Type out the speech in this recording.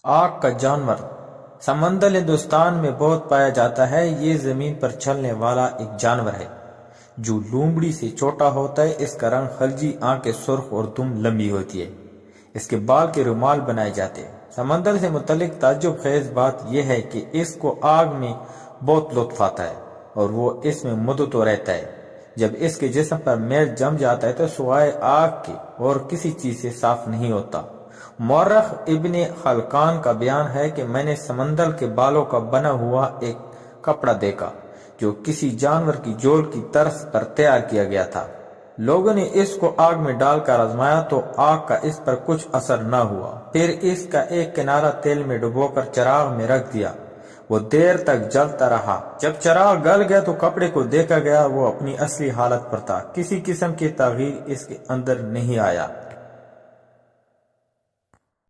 آگ کا جانور سمندر ہندوستان میں بہت پایا جاتا ہے۔ یہ زمین پر چلنے والا ایک جانور ہے جو لومڑی سے چھوٹا ہوتا ہے۔ اس کا رنگ خلجی، آنکھیں سرخ اور دم لمبی ہوتی ہے۔ اس کے بال کے رومال بنائے جاتے ہیں۔ سمندر سے متعلق تعجب خیز بات یہ ہے کہ اس کو آگ میں بہت لطف آتا ہے اور وہ اس میں مدتوں رہتا ہے۔ جب اس کے جسم پر میل جم جاتا ہے تو سوائے آگ کے اور کسی چیز سے صاف نہیں ہوتا۔ مورخ ابن خلقان کا بیان ہے کہ میں نے سمندر کے بالوں کا بنا ہوا ایک کپڑا دیکھا جو کسی جانور کی جول کی طرز پر تیار کیا گیا تھا۔ لوگوں نے اس کو آگ میں ڈال کر آزمایا تو آگ کا اس پر کچھ اثر نہ ہوا۔ پھر اس کا ایک کنارہ تیل میں ڈبو کر چراغ میں رکھ دیا۔ وہ دیر تک جلتا رہا۔ جب چراغ گل گیا تو کپڑے کو دیکھا گیا، وہ اپنی اصلی حالت پر تھا۔ کسی قسم کی تغیر اس کے اندر نہیں آیا۔